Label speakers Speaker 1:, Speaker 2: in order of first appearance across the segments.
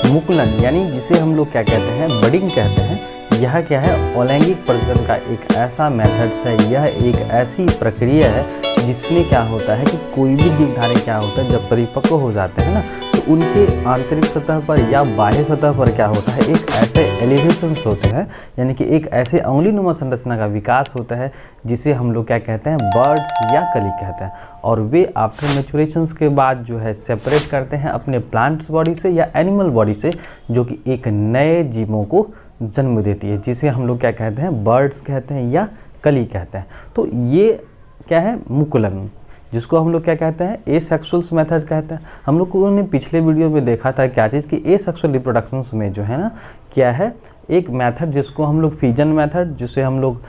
Speaker 1: मुकुलन यानी जिसे हम लोग क्या कहते हैं, बडिंग कहते हैं, यह क्या है, अलैंगिक प्रजनन का एक ऐसा मेथड्स है, यह एक ऐसी प्रक्रिया है जिसमें क्या होता है कि कोई भी जीवधारी क्या होता है जब परिपक्व हो जाते हैं ना, तो उनके आंतरिक सतह पर या बाह्य सतह पर क्या होता है, एक ऐसे एलिवेशंस होते हैं, यानी कि एक ऐसे अंगुलीनुमा संरचना का विकास होता है जिसे हम लोग क्या कहते हैं, बर्ड्स या कली कहते हैं। और वे आफ्टर मैच्योरेशंस के बाद जो है सेपरेट करते हैं अपने प्लांट्स बॉडी से या एनिमल बॉडी से, जो कि एक नए जीवों को जन्म देती है, जिसे हम लोग क्या कहते हैं, बर्ड्स कहते हैं या कली कहते हैं। तो ये क्या है, मुकुलन, जिसको हम लोग क्या कहते हैं, एसेक्सुअल्स मेथड कहते हैं। हम लोग को ने पिछले वीडियो में देखा था क्या चीज़ कि एसेक्सुअल रिप्रोडक्शंस में जो है ना, क्या है, एक मेथड जिसको हम लोग फिजन मेथड, जिसे हम लोग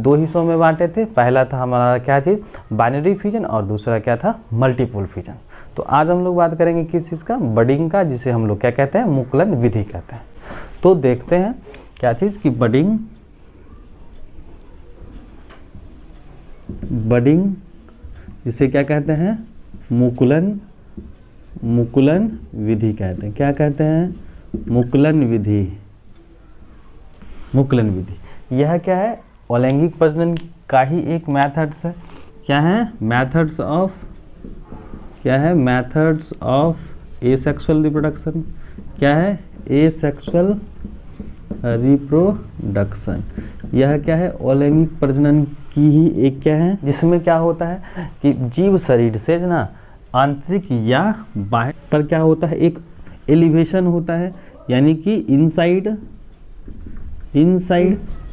Speaker 1: दो हिस्सों में बांटे थे। पहला था हमारा क्या चीज़, बाइनरी फिजन, और दूसरा क्या था, मल्टीपल फिजन। तो आज हम लोग बात करेंगे किस चीज़ का, बडिंग का, जिसे हम लोग क्या कहते हैं, मुकुलन विधि कहते हैं। तो देखते हैं क्या चीज़ कि बडिंग जिसे क्या कहते हैं, मुकुलन विधि कहते हैं। क्या कहते हैं, मुकुलन विधि। यह क्या है, अलैंगिक प्रजनन का ही एक मेथड्स है। क्या है, मेथड्स ऑफ एसेक्सुअल रिप्रोडक्शन। क्या है, एसेक्सुअल रिप्रोडक्शन। यह क्या है, अलैंगिक प्रजनन की ही एक क्या है, जिसमें क्या होता है कि जीव शरीर से ना आंतरिक या बाहर पर क्या होता है, एक एलिवेशन होता है, यानी कि inside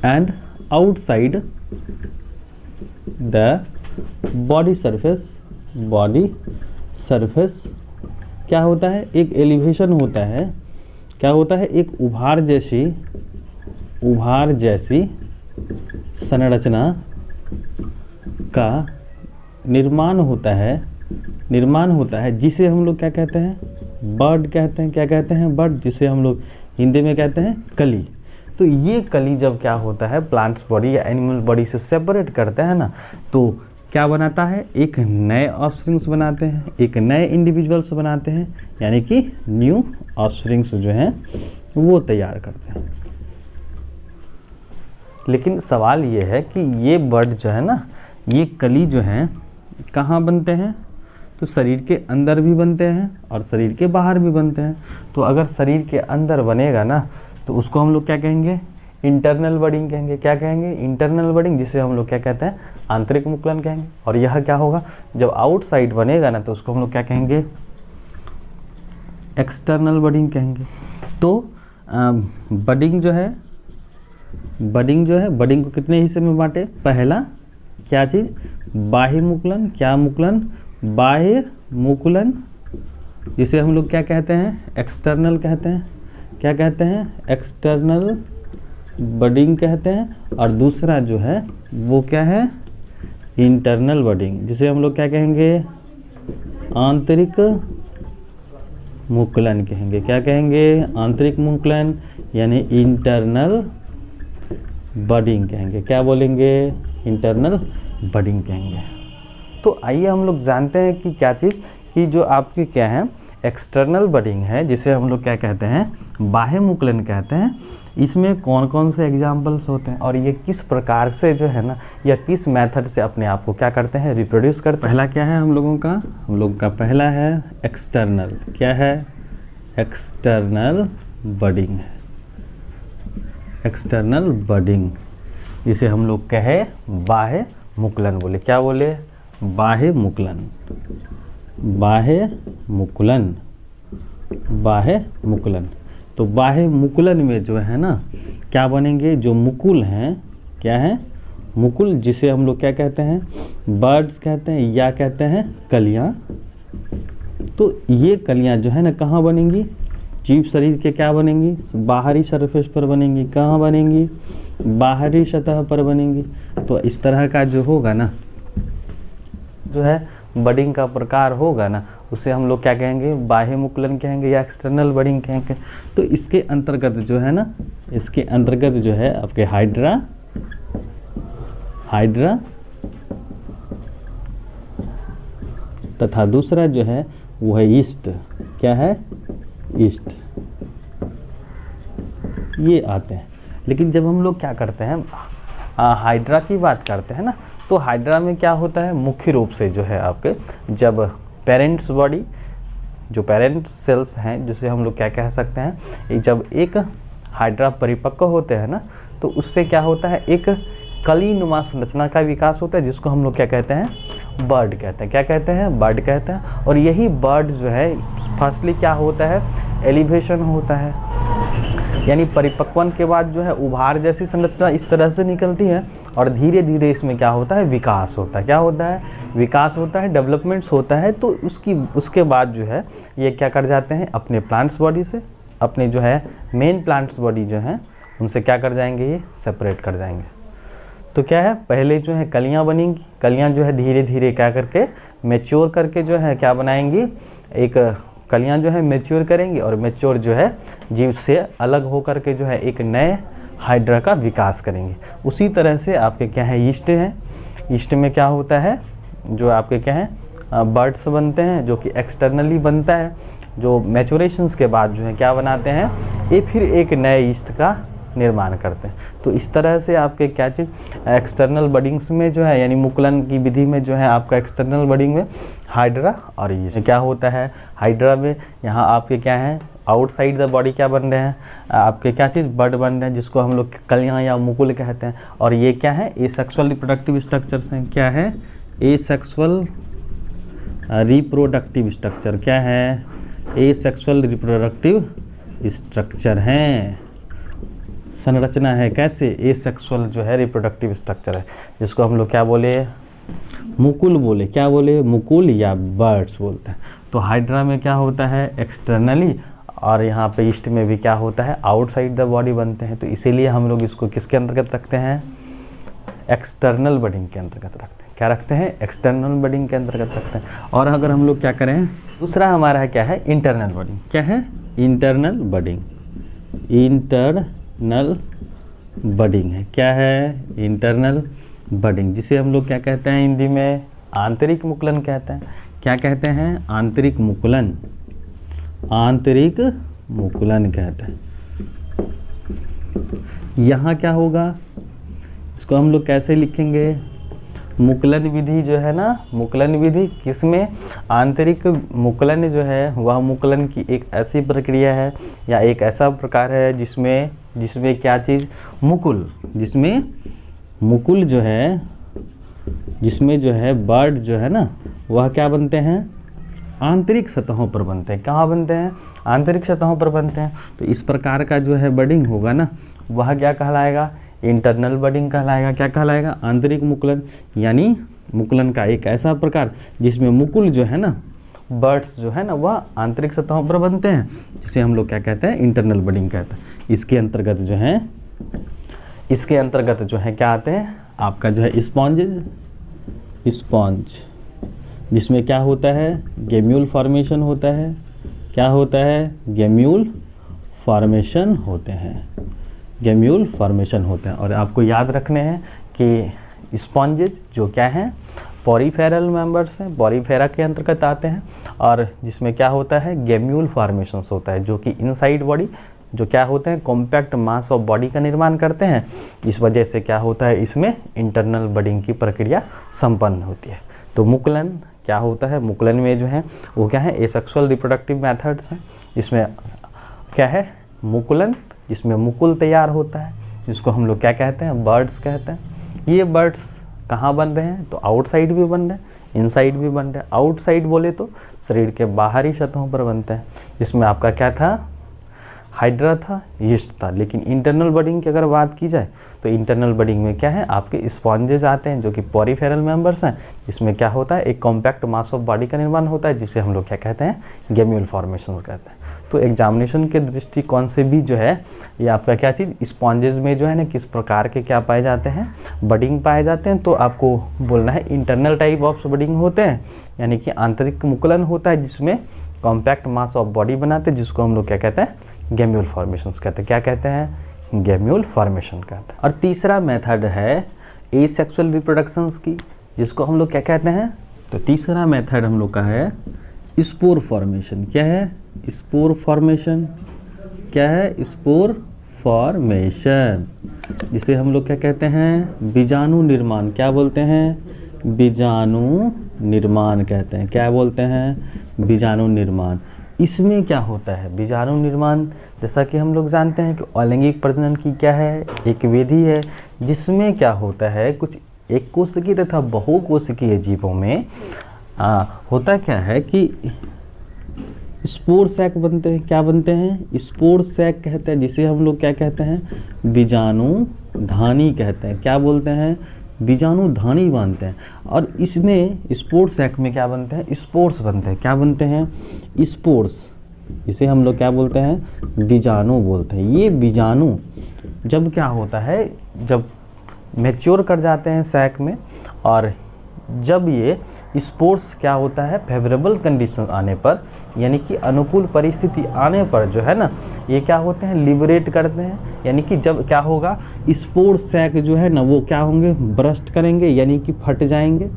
Speaker 1: and outside the body surface क्या होता है, एक एलिवेशन होता है। क्या होता है, एक उभार जैसी संरचना का निर्माण होता है, जिसे हम लोग क्या कहते हैं, बर्ड कहते हैं। क्या कहते हैं, बर्ड, जिसे हम लोग हिंदी में कहते हैं कली। तो ये कली जब क्या होता है, प्लांट्स बॉडी या एनिमल बॉडी से सेपरेट करते हैं ना, तो क्या बनाता है, एक नए ऑफस्प्रिंग्स बनाते हैं, एक नए इंडिविजुअल्स बनाते हैं, यानी कि न्यू ऑफस्प्रिंग्स जो हैं वो तैयार करते हैं। लेकिन सवाल ये है कि ये बर्ड जो है ना, ये कली जो हैं कहाँ बनते हैं, तो शरीर के अंदर भी बनते हैं और शरीर के बाहर भी बनते हैं। तो अगर शरीर के अंदर बनेगा ना, तो उसको हम लोग क्या कहेंगे, इंटरनल बडिंग कहेंगे। क्या कहेंगे, इंटरनल बडिंग, जिसे हम लोग क्या कहते हैं, आंतरिक मुकुलन कहेंगे। और यह क्या होगा, जब आउटसाइड बनेगा ना, तो उसको हम लोग क्या कहेंगे, एक्सटर्नल बडिंग कहेंगे। तो बडिंग जो है, बडिंग को कितने हिस्से में बांटे, पहला क्या चीज़, बाह्य मुकुलन। क्या मुकुलन, बाह्य मुकुलन, जिसे हम लोग क्या कहते हैं, एक्सटर्नल कहते हैं। क्या कहते हैं, एक्सटर्नल बडिंग कहते हैं। और दूसरा जो है वो क्या है, इंटरनल बडिंग, जिसे हम लोग क्या कहेंगे, आंतरिक मुकुलन कहेंगे। क्या कहेंगे, आंतरिक मुकुलन, यानी इंटरनल बडिंग कहेंगे। क्या बोलेंगे, इंटरनल बडिंग कहेंगे। तो आइए हम लोग जानते हैं कि क्या चीज़ कि जो आपकी क्या है, एक्सटर्नल बडिंग है, जिसे हम लोग क्या कहते हैं, बाह्य मुकुलन कहते हैं। इसमें कौन कौन से एग्जाम्पल्स होते हैं और ये किस प्रकार से जो है ना, या किस मेथड से अपने आप को क्या करते हैं, रिप्रोड्यूस करते हैं। पहला क्या है हम लोगों का पहला है एक्सटर्नल। क्या है, एक्सटर्नल बडिंग। एक्सटर्नल बडिंग, जिसे हम लोग कहे बाह्य मुकुलन बोले। क्या बोले, बाह्य मुकुलन। तो बाह्य मुकुलन में जो है ना, क्या बनेंगे, जो मुकुल हैं, क्या है, मुकुल, जिसे हम लोग क्या कहते हैं, बर्ड्स कहते हैं या कहते हैं कलियां। तो ये कलियां जो है ना कहाँ बनेंगी, जीव शरीर के क्या बनेंगी, बाहरी सरफेस पर बनेंगी। कहाँ बनेंगी, बाहरी सतह पर बनेंगी। तो इस तरह का जो होगा ना, जो है बडिंग का प्रकार होगा ना, उसे हम लोग क्या कहेंगे, बाह्य मुकुलन कहेंगे या एक्सटर्नल बडिंग कहेंगे। तो इसके अंतर्गत जो है ना, इसके अंतर्गत जो है आपके हाइड्रा तथा दूसरा जो है वो है ईस्ट। क्या है, ईस्ट। ये आते हैं। लेकिन जब हम लोग क्या करते हैं हाइड्रा की बात करते हैं ना, तो हाइड्रा में क्या होता है, मुख्य रूप से जो है आपके जब पेरेंट्स बॉडी, जो पेरेंट्स सेल्स हैं, जिसे हम लोग क्या कह सकते हैं, जब एक हाइड्रा परिपक्व होते हैं ना, तो उससे क्या होता है, एक कली नुमा संरचना का विकास होता है, जिसको हम लोग क्या कहते हैं, बर्ड कहते हैं। क्या कहते हैं, बर्ड कहते हैं। और यही बर्ड जो है फर्स्टली क्या होता है, एलिवेशन होता है, यानी परिपक्वन के बाद जो है उभार जैसी संरचना इस तरह से निकलती है, और धीरे धीरे इसमें क्या होता है, विकास होता है। क्या होता है, विकास होता है, डेवलपमेंट्स होता है। तो उसके बाद जो है ये क्या कर जाते हैं, अपने प्लांट्स बॉडी से, अपने जो है मेन प्लांट्स बॉडी जो है उनसे क्या कर जाएंगे, ये सेपरेट कर जाएंगे। तो क्या है, पहले जो है कलियां बनेंगी, कलियां जो है धीरे धीरे क्या करके मैच्योर करके जो है क्या बनाएंगी, एक कलियां जो है मैच्योर करेंगी, और मैच्योर जो है जीव से अलग होकर के जो है एक नए हाइड्रा का विकास करेंगे। उसी तरह से आपके क्या है, ईस्ट है। ईस्ट में क्या होता है, जो आपके क्या है बर्ड्स बनते हैं, जो कि एक्सटर्नली बनता है, जो मैच्योरेशंस के बाद जो है क्या बनाते हैं, ये फिर एक नए ईस्ट का निर्माण करते हैं। तो इस तरह से आपके क्या चीज़ एक्सटर्नल बडिंग्स में जो है, यानी मुकुलन की विधि में जो है आपका एक्सटर्नल बडिंग में हाइड्रा और ईस्ट क्या होता है, हाइड्रा में यहाँ आपके क्या है, आउटसाइड द बॉडी क्या बन रहे हैं, आपके क्या चीज़ बर्ड बन रहे हैं, जिसको हम लोग कलियाँ या मुकुल कहते हैं। और ये क्या है, एसेक्सुअल रिप्रोडक्टिव स्ट्रक्चर्स हैं। क्या है, एसेक्सुअल रिप्रोडक्टिव स्ट्रक्चर। क्या है, एसेक्सुअल रिप्रोडक्टिव स्ट्रक्चर हैं, संरचना है। कैसे, एसेक्सुअल जो है रिप्रोडक्टिव स्ट्रक्चर है, जिसको हम लोग क्या बोले, मुकुल बोले। क्या बोले, मुकुल या बर्ड्स बोलते हैं। तो हाइड्रा में क्या होता है, एक्सटर्नली, और यहाँ पे ईस्ट में भी क्या होता है, आउटसाइड द बॉडी बनते हैं। तो इसीलिए हम लोग इसको किसके अंतर्गत रखते हैं, एक्सटर्नल बडिंग के अंतर्गत रखते हैं। क्या रखते हैं, एक्सटर्नल बडिंग के अंतर्गत रखते हैं। और अगर हम लोग क्या करें, दूसरा हमारा है क्या है, इंटरनल बडिंग। क्या है, इंटरनल बडिंग। इंटरनल बडिंग है। क्या है, इंटरनल बडिंग, जिसे हम लोग क्या कहते हैं हिंदी में, आंतरिक मुकुलन कहते हैं। क्या कहते हैं, आंतरिक मुकुलन, आंतरिक मुकुलन कहते हैं। यहाँ क्या होगा, इसको हम लोग कैसे लिखेंगे, मुकुलन विधि जो है ना, मुकुलन विधि किसमें, आंतरिक मुकुलन जो है वह मुकुलन की एक ऐसी प्रक्रिया है या एक ऐसा प्रकार है जिसमें क्या चीज़, मुकुल, जिसमें मुकुल जो है, जिसमें जो है बर्ड जो है ना वह क्या बनते हैं, आंतरिक सतहों पर बनते हैं। कहाँ बनते हैं, आंतरिक सतहों पर बनते हैं। तो इस प्रकार का जो है बडिंग होगा ना, वह क्या कहलाएगा, इंटरनल बडिंग कहलाएगा। क्या कहलाएगा, आंतरिक मुकुलन, यानी मुकुलन का एक ऐसा प्रकार जिसमें मुकुल जो है ना, बर्ड्स जो है ना, वह आंतरिक सतहों पर बनते हैं, जिसे हम लोग क्या कहते हैं, इंटरनल बडिंग कहते हैं। इसके अंतर्गत जो है क्या आते हैं, आपका जो है स्पॉन्जेज, स्पॉन्ज, जिसमें क्या होता है, गेम्यूल फॉर्मेशन होता है। क्या होता है, गेम्यूल फॉर्मेशन होते हैं, गेम्यूल फॉर्मेशन होते हैं। और आपको याद रखने हैं कि स्पॉन्जेज जो क्या हैं, पॉरीफेरल मेंबर्स हैं, पॉरीफेरा के अंतर्गत आते हैं, और जिसमें क्या होता है, गेम्यूल फॉर्मेशंस होता है, जो कि इनसाइड बॉडी जो क्या होते हैं, कॉम्पैक्ट मास ऑफ बॉडी का निर्माण करते हैं। इस वजह से क्या होता है, इसमें इंटरनल बडिंग की प्रक्रिया संपन्न होती है। तो मुकुलन क्या होता है, मुकुलन में जो है वो क्या है, एसेक्सुअल रिप्रोडक्टिव मेथड्स हैं। इसमें क्या है, मुकुलन, इसमें मुकुल तैयार होता है, जिसको हम लोग क्या कहते हैं, बर्ड्स कहते हैं। ये बर्ड्स कहाँ बन रहे हैं, तो आउटसाइड भी बन रहे हैं, इनसाइड भी बन रहे हैं। आउटसाइड बोले तो शरीर के बाहरी सतहों पर बनते हैं, जिसमें आपका क्या था, हाइड्रा था, ईस्ट था। लेकिन इंटरनल बडिंग की अगर बात की जाए तो इंटरनल बडिंग में क्या है, आपके स्पॉन्जेज आते हैं, जो कि पॉरीफेरल मेंबर्स हैं। इसमें क्या होता है, एक कॉम्पैक्ट मास ऑफ बॉडी का निर्माण होता है, जिसे हम लोग क्या कहते हैं, गेम्यूल फॉर्मेशंस कहते हैं। तो एग्जामिनेशन के दृष्टिकोण से भी जो है ये आपका क्या चीज़, स्पॉन्जेज में जो है ना किस प्रकार के क्या पाए जाते हैं, बडिंग पाए जाते हैं। तो आपको बोलना है इंटरनल टाइप ऑफ बडिंग होते हैं, यानी कि आंतरिक मुकुलन होता है, जिसमें कॉम्पैक्ट मास ऑफ बॉडी बनाते हैं, जिसको हम लोग क्या कहते हैं, गेम्यूल फॉर्मेशंस कहते हैं। क्या कहते हैं, गेम्यूल फॉर्मेशन कहते हैं। और तीसरा मेथड है एसेक्सुअल रिप्रोडक्शंस की, जिसको हम लोग क्या कहते हैं, तो तीसरा मेथड हम लोग का है स्पोर फॉर्मेशन। क्या है, स्पोर फॉर्मेशन। क्या है, स्पोर फॉर्मेशन, जिसे हम लोग क्या कहते हैं, बीजाणु निर्माण। क्या बोलते हैं, बीजाणु निर्माण कहते हैं। क्या बोलते हैं, बीजाणु निर्माण। इसमें क्या होता है बीजाणु निर्माण, जैसा कि हम लोग जानते हैं कि अलैंगिक प्रजनन की क्या है, एक विधि है जिसमें क्या होता है, कुछ एक कोशिकीय तथा बहुकोशिकीय जीवों में होता क्या है कि स्पोर सैक बनते हैं। क्या बनते हैं, स्पोर सैक कहते हैं, जिसे हम लोग क्या कहते हैं, बीजाणु धानी कहते हैं। क्या बोलते हैं, बीजाणु धानी बनते हैं। और इसमें स्पोर सैक में क्या बनते हैं, स्पोर्स बनते हैं। क्या बनते हैं, स्पोर्स, इसे हम लोग क्या बोलते हैं, बीजाणु बोलते हैं। ये बीजाणु जब क्या होता है, जब मैच्योर कर जाते हैं सैक में, और जब ये स्पोर्स क्या होता है, फेवरेबल कंडीशन आने पर, यानी कि अनुकूल परिस्थिति आने पर जो है ना, ये क्या होते हैं, लिबरेट करते हैं। यानी कि जब क्या होगा, स्पोर सैक जो है ना वो क्या होंगे, ब्रस्ट करेंगे, यानी कि फट जाएंगे।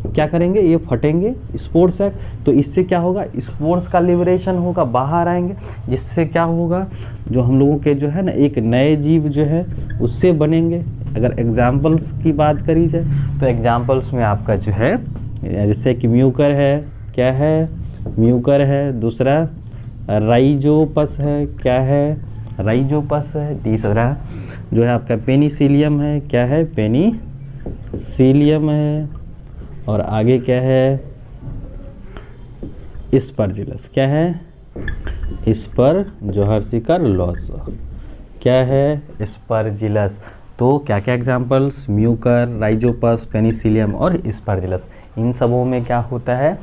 Speaker 1: क्या करेंगे, ये फटेंगे स्पोर सैक। तो इससे क्या होगा, स्पोर्स का लिबरेशन होगा, बाहर आएंगे, जिससे क्या होगा, जो हम लोगों के जो है ना एक नए जीव जो है उससे बनेंगे। अगर एग्जाम्पल्स की बात करी जाए तो एग्जाम्पल्स में आपका जो है, जैसे कि म्यूकर है, क्या है, म्यूकर है। दूसरा राइजोपस है, क्या है, राइजोपस है। तीसरा जो है आपका पेनिसिलियम है, क्या है, पेनिसिलियम है। और आगे क्या है, स्पर्जिलस, क्या है, स्पर जो हर्षिकर लॉस, क्या है, स्पर्जिलस। तो क्या क्या एग्जाम्पल्स, म्यूकर, राइजोपस, पेनिसिलियम और स्पर्जिलस। इन सबों में क्या होता है,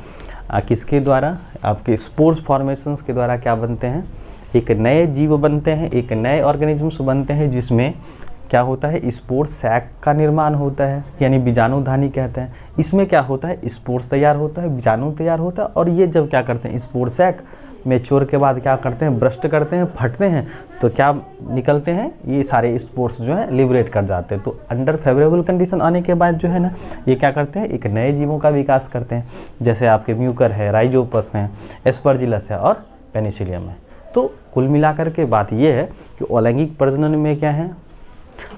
Speaker 1: किसके द्वारा, आपके स्पोर्स फॉर्मेशंस के द्वारा क्या बनते हैं, एक नए जीव बनते हैं, एक नए ऑर्गेनिजम्स बनते हैं, जिसमें क्या होता है, स्पोर सैक का निर्माण होता है, यानी बीजाणुधानी कहते हैं। इसमें क्या होता है, स्पोर्स तैयार होता है, बीजाणु तैयार होता है। और ये जब क्या करते हैं, स्पोर सैक मैच्योर के बाद क्या करते हैं, ब्रस्ट करते हैं, फटते हैं, तो क्या निकलते हैं, ये सारे स्पोर्स जो है लिबरेट कर जाते हैं। तो अंडर फेवरेबल कंडीशन आने के बाद जो है ना, ये क्या करते हैं, एक नए जीवों का विकास करते हैं, जैसे आपके म्यूकर है, राइजोपस हैं, एस्परजिलस है और पेनिसिलियम है। तो कुल मिलाकर के बात ये है कि अलैंगिक प्रजनन में क्या है,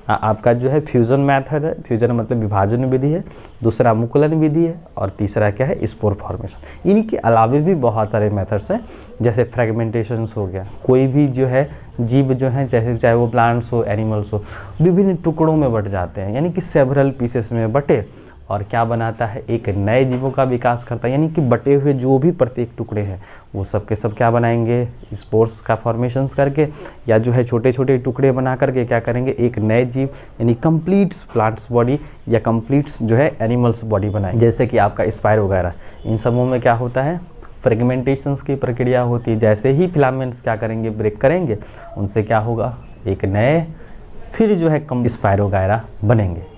Speaker 1: आपका जो है फ्यूजन मेथड है, फ्यूजन मतलब विभाजन विधि है, दूसरा मुकुलन विधि है, और तीसरा क्या है, स्पोर फॉर्मेशन। इनके अलावे भी बहुत सारे मेथड्स हैं, जैसे फ्रेगमेंटेशंस हो गया, कोई भी जो है जीव जो है, जैसे चाहे वो प्लांट्स हो, एनिमल्स हो, विभिन्न टुकड़ों में बट जाते हैं, यानी कि सेवरल पीसेस में बटे, और क्या बनाता है, एक नए जीवों का विकास करता है। यानी कि बटे हुए जो भी प्रत्येक टुकड़े हैं वो सब के सब क्या बनाएंगे, स्पोर्स का फॉर्मेशंस करके, या जो है छोटे छोटे टुकड़े बना करके क्या करेंगे, एक नए जीव यानी कंप्लीट्स प्लांट्स बॉडी या कंप्लीट्स जो है एनिमल्स बॉडी बनाएंगे। जैसे कि आपका स्पायर वगैरह, इन सबों में क्या होता है, फ्रेगमेंटेशंस की प्रक्रिया होती है। जैसे ही फिलामेंट्स क्या करेंगे, ब्रेक करेंगे, उनसे क्या होगा, एक नए फिर जो है कम स्पायर वगैरह बनेंगे।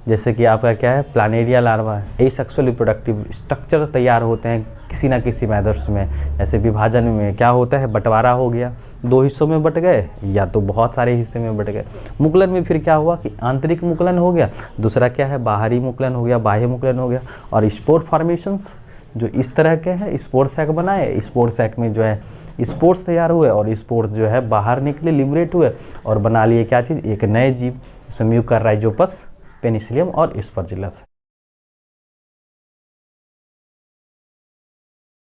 Speaker 1: जैसे कि आपका क्या है, प्लानेरिया लार्वा है, एसेक्सुअल रिप्रोडक्टिव स्ट्रक्चर तैयार होते हैं किसी ना किसी मेथड्स में। जैसे विभाजन में क्या होता है, बंटवारा हो गया, दो हिस्सों में बट गए या तो बहुत सारे हिस्से में बट गए। मुकुलन में फिर क्या हुआ कि आंतरिक मुकुलन हो गया, दूसरा क्या है, बाहरी मुकुलन हो गया, बाह्य मुकुलन हो गया। और स्पोर फॉर्मेशंस जो इस तरह के हैं, स्पोर सैक बनाए, स्पोर सैक में जो है स्पोर्स तैयार हुए, और स्पोर्स जो है बाहर निकले, लिबरेट हुए, और बना लिए क्या चीज़, एक नए जीव। इसमें म्यूकर, राइजोपस, पेनिसिलियम और स्पर्जिलस।